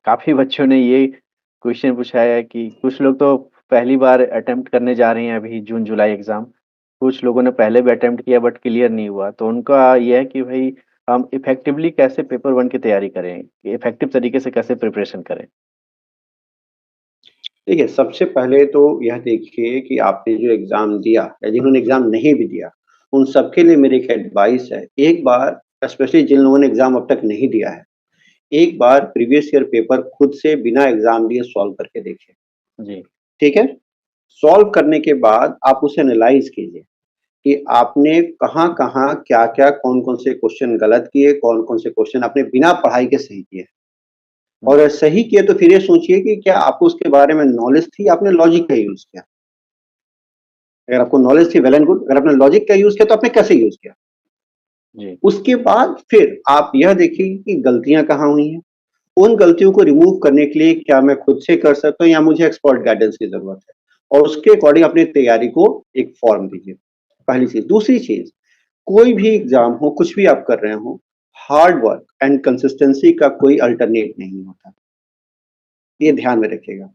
काफ़ी बच्चों ने ये क्वेश्चन पूछा है कि कुछ लोग तो पहली बार अटेम्प्ट करने जा रहे हैं अभी जून-जुलाई एग्ज़ाम। कुछ लोगों ने पहले भी अटेम्प्ट किया बट क्लियर नहीं हुआ। तो उनका ये है कि भई हम इफ़ेक्टिवली कैसे पेपर 1 की तैयारी करें? इफ़ेक्टिव तरीके से कैसे प्रिपरेशन करें? देखिए, सबसे पहले तो यह देखिए कि आपने जो एग्ज़ाम दिया या जिन्होंने एग्ज़ाम नहीं भी दिया, उन सबके लिए मेरी एक एडवाइस है, एक बार स्पेशली जिन लोगों ने एग्ज़ाम अब तक नहीं दिया है, एक बार प्रीवियस ईयर पेपर खुद से बिना एग्ज़ाम दिए सॉल्व करके देखिए, जी, ठीक है? सॉल्व करने के बाद आप उसे एनालाइज़ कीजिए कि आपने कहाँ-कहाँ, क्या-क्या, कौन-कौन से क्वेश्चन गलत किए, कौन-कौन से क्वेश्चन आपने बिना पढ़ाई के सही किए। हुँ, और सही किए तो फिर ये सोचिए कि क्या आपको उसके बारे में नॉलेज थी, आपने लॉजिक का यूज़ किया? अगर आपको नॉलेज थी वेल एंड गुड, अगर आपने लॉजिक का यूज़ किया तो आपने कैसे यूज़ किया? जी, उसके बाद फिर आप यह देखिए कि गलतियाँ कहाँ हुई हैं? उन गलतियों को रिमूव करने के लिए क्या मैं खुद से कर सकता हूँ या मुझे एक्सपर्ट गाइडेंस की ज़रूरत है? और उसके अकॉर्डिंग अपनी तैयारी को एक फॉर्म दीजिए, पहली चीज़। दूसरी चीज़, कोई भी एग्ज़ाम हो, कुछ भी आप कर रहे हो, हार्ड वर्क एंड कंसिस्टेंसी का कोई अल्टरनेट नहीं होता। ये ध्यान में रखिएगा।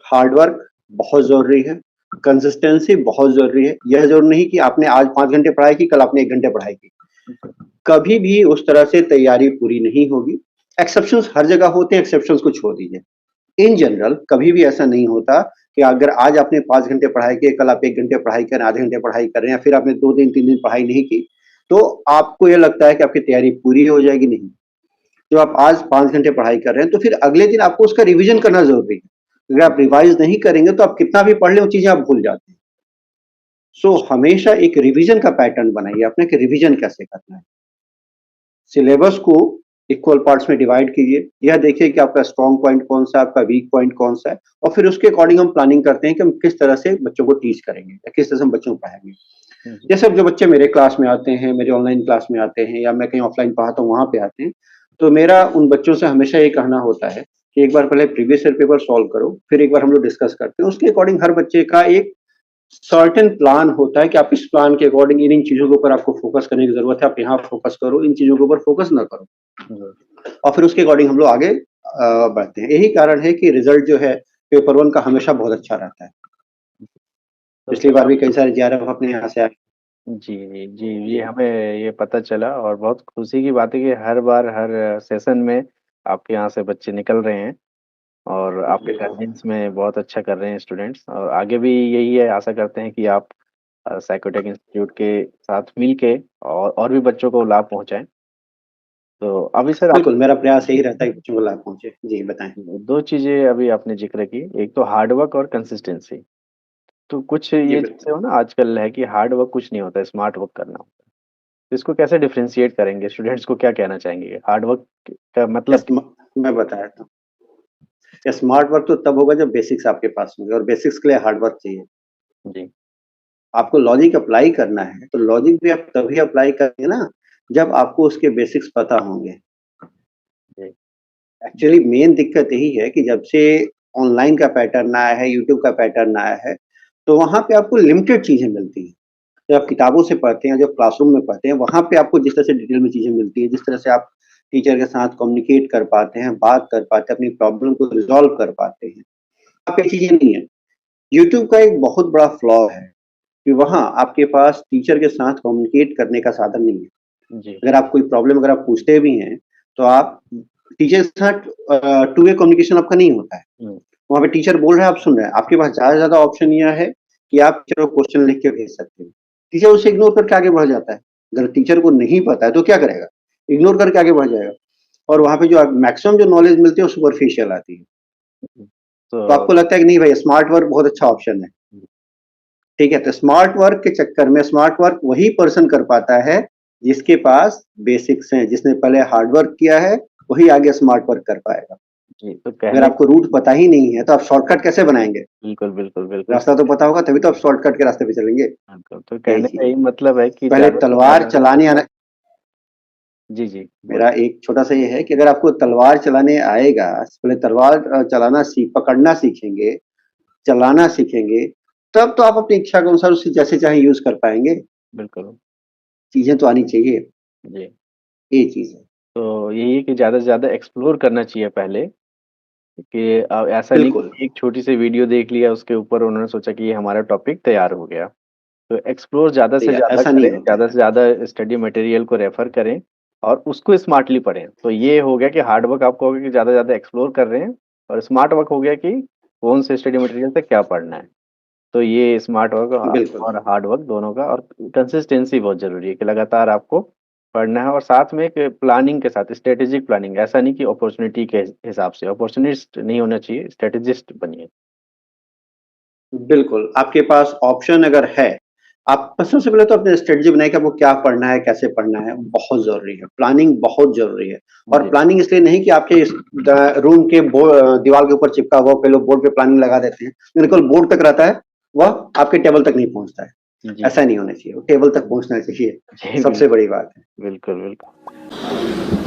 हार्ड वर्क बहुत ज़रूरी है, कंसिस्टेंसी बहुत ज़रूरी है। यह ज़रूरी नहीं कि आपने आज 5 घंटे पढ़ाई की, कल आपने 1 घंटे पढ़ाई की। कभी भी उस तरह से तैयारी पूरी नहीं होगी। एक्सेप्शंस हर जगह होते हैं, एक्सेप्शंस को छोड़ दीजिए। इन जनरल कभी भी ऐसा नहीं होता कि अगर आज आपने 5 घंटे पढ़ाई की, कल आप 1 घंटे पढ़ाई करें, आधे घंटे पढ़ाई कर रहे हैं या फिर आपने 2 दिन, 3 दिन पढ़ाई नहीं की, तो आपको ये लगता है कि आपकी तैयारी पूरी हो जाएगी, नहीं। जो आप आज 5 घंटे पढ़ाई कर रहे हैं, तो फिर अगले दिन आपको उसका रिवीजन करना ज़रूरी है। अगर आप रिवाइज़ नहीं करेंगे, तो आप कितना भी पढ़ लें, वो चीज़ें आप भूल जाते हैं। सो हमेशा एक रिवीजन का पैटर्न बनाइए अपने कि रिवीजन कैसे करना है। सिलेबस को इक्वल पार्ट्स में डिवाइड कीजिए। यह देखिए कि आपका स्ट्रॉन्ग पॉइंट कौन-सा है, आपका वीक पॉइंट कौन-सा है और फिर उसके अकॉर्डिंग हम प्लानिंग करते हैं कि हम किस तरह से बच्चों को टीच करेंगे या किस तरह से हम बच्चों को पढ़ाएँगे। हुँ, हुँ, जैसे अब जो बच्चे मेरे क्लास में आते हैं, मेरे ऑनलाइन क्लास में आते हैं या मैं कहीं ऑफलाइन पढ़ाता हूँ, वहाँ पे आते हैं, तो मेरा उन बच्चों से हमेशा ये कहना होता है कि एक बार पहले प्रीवियस ईयर पेपर सॉल्व करो, फिर एक बार हम लोग डिस्कस करते हैं। उसके अकॉर्डिंग हर बच्चे का एक सर्टेन प्लान होता है कि आप इस प्लान के अकॉर्डिंग इन-इन चीज़ों के ऊपर आपको फोकस करने की ज़रूरत है, आप यहाँ फोकस करो, इन चीज़ों के ऊपर फोकस ना करो। जी। और फिर उसके अकॉर्डिंग हम लोग आगे बढ़ते हैं। यही कारण है कि रिज़ल्ट जो है पेपर 1 का हमेशा बहुत अच्छा रहता है। तो पिछली सर बार भी कई सारे जेआरएफ अपने यहाँ से आए। जी, जी, ये जी। हमें ये पता चला और बहुत खुशी की बात है कि हर बार हर सेशन में आपके यहाँ से बच्चे निकल रहे हैं और आपके जी। गाइडेंस में बहुत अच्छा कर रहे हैं स्टूडेंट्स और आगे भी यही है आशा करते हैं कि आप साइकोटेक इंस्टीट्यूट के साथ मिल के और भी बच्चों को लाभ पहुँचाएँ। तो अभी सर आप बिल्कुल, मेरा प्रयास यही रहता है कि बच्चों को लाभ पहुँचे। जी, बताएँ। 2 चीज़ें अभी आपने ज़िक्र की, एक तो हार्ड वर्क और कंसिस्टेंसी। तो कुछ जी, ये बिल्कुल। जैसे हो ना आजकल है कि हार्ड वर्क कुछ नहीं होता है, स्मार्ट वर्क करना होता है। तो इसको कैसे डिफरेंशिएट करेंगे? स्टूडेंट्स को क्या कहना चाहेंगे? हार्ड वर्क का मतलब स्म मैं बता देता हूँ। स्मार्ट वर्क तो तब होगा जब बेसिक्स आपके पास होंगे और बेसिक्स के लिए हार्ड वर्क चाहिए। जी, आपको लॉजिक अप्लाई करना है, तो लॉजिक भी आप तभी अप्लाई करेंगे ना, जब आपको उसके बेसिक्स पता होंगे। जी, एक्चुअली मेन दिक्कत यही है कि जब से ऑनलाइन का पैटर्न आया है, यूट्यूब का पैटर्न आया है, तो वहाँ पे आपको लिमिटेड चीज़ें मिलती हैं। जब आप किताबों से पढ़ते हैं, जब क्लासरूम में पढ़ते हैं, वहाँ पे आपको जिस तरह से डिटेल में चीज़ें मिलती हैं, जिस तरह से आप टीचर के साथ कम्युनिकेट कर पाते हैं, बात कर पाते हैं, अपनी प्रॉब्लम को रिज़ॉल्व कर पाते हैं, वहाँ पे चीज़ें नहीं है। यूट्यूब का एक बहुत बड़ा फ्लॉ है कि वहाँ आपके पास टीचर के साथ कम्युनिकेट करने का साधन नहीं है। जी, अगर आप कोई प्रॉब्लम अगर आप पूछते भी हैं, तो आप टीचर के साथ टू वे कम्युनिकेशन आपका नहीं होता है। हुँ, वहाँ पे टीचर बोल रहा है, आप सुन रहे हैं। आपके पास ज़्यादा से ज़्यादा ऑप्शन यह है कि आप टीचर को क्वेश्चन लिख के भेज सकते हैं। टीचर उसे इग्नोर करके आगे बढ़ जाता है। अगर टीचर को नहीं पता है तो क्या करेगा? इग्नोर करके आगे बढ़ जाएगा और वहाँ पे जो मैक्सिमम जो नॉलेज मिलती है वो सुपरफिशियल आती है। हुँ। तो तो आपको लगता है कि नहीं भाई स्मार्ट वर्क बहुत अच्छा ऑप्शन है। ठीक है, तो स्मार्ट वर्क के चक्कर में स्मार्ट वर्क वही पर्सन कर पाता है जिसके पास बेसिक्स हैं, जिसने पहले हार्ड वर्क किया है, वही आगे स्मार्ट वर्क कर पाएगा। जी, तो अगर कहने आपको रूट पता ही नहीं है, तो आप शॉर्टकट कैसे बनाएँगे? बिल्कुल, बिल्कुल, बिल्कुल। रास्ता तो पता होगा तभी तो आप शॉर्टकट के रास्ते पे चलेंगे। बिल्कुल, तो यही कहने का चीज़ है। यही मतलब है कि पहले ज़्यादा से तलवार ज़्यादा चलाने आना जी, जी, मेरा बोलिए। एक छोटा-सा ये है कि अगर आपको तलवार चलाने आएगा, पहले तलवार चलाना पकड़ना सीखेंगे, चलाना सीखेंगे, तब तो आप अपनी इच्छा के अनुसार उसे जैसे चाहे यूज़ कर पाएँगे। बिल्कुल, चीज़ें तो आनी चाहिए, जी। ये चीज़ है। तो यही है कि ज़्यादा से ज़्यादा एक्सप्लोर करना चाहिए पहले कि ऐसा नहीं बिल्कुल। कि एक छोटी-सी वीडियो देख लिया, उसके ऊपर उन्होंने सोचा कि ये हमारा टॉपिक तैयार हो गया। तो एक्सप्लोर ज़्यादा से ज़्यादा ऐसा नहीं करें, होता ज़्यादा है। से ज़्यादा स्टडी मटेरियल को रेफ़र करें और उसको स्मार्टली पढ़ें। तो ये हो गया कि हार्ड वर्क आपका हो गया कि ज़्यादा से ज़्यादा एक्सप्लोर कर रहे हैं और स्मार्ट वर्क हो गया कि कौन से स्टडी मटेरियल से क्या पढ़ना है। तो ये स्मार्ट वर्क बिल्कुल, और हार्ड वर्क दोनों का और कंसिस्टेंसी बहुत ज़रूरी है कि लगातार आपको पढ़ना है और साथ में एक प्लानिंग के साथ स्ट्रैटेजिक प्लानिंग, ऐसा नहीं कि अपॉर्च्युनिटी के हिसाब से, अपॉर्च्युनिस्ट नहीं होना चाहिए, स्ट्रैटेजिस्ट बनिए। बिल्कुल। आपके पास ऑप्शन अगर है, आप सबसे पहले तो अपनी स्ट्रेटजी बनाइए कि आपको क्या पढ़ना है, कैसे पढ़ना है, बहुत ज़रूरी है। प्लानिंग बहुत ज़रूरी है और जी, प्लानिंग इसलिए नहीं कि आपके इस रूम के दीवार के ऊपर चिपका हुआ, कई लोग बोर्ड पे प्लानिंग लगा देते हैं। बिल्कुल बोर्ड तक रहता है, वह आपके टेबल तक नहीं पहुँचता है। जी। ऐसा नहीं होना चाहिए, वो टेबल तक पहुँचना चाहिए, जी, सबसे बड़ी बात है। बिल्कुल, बिल्कुल।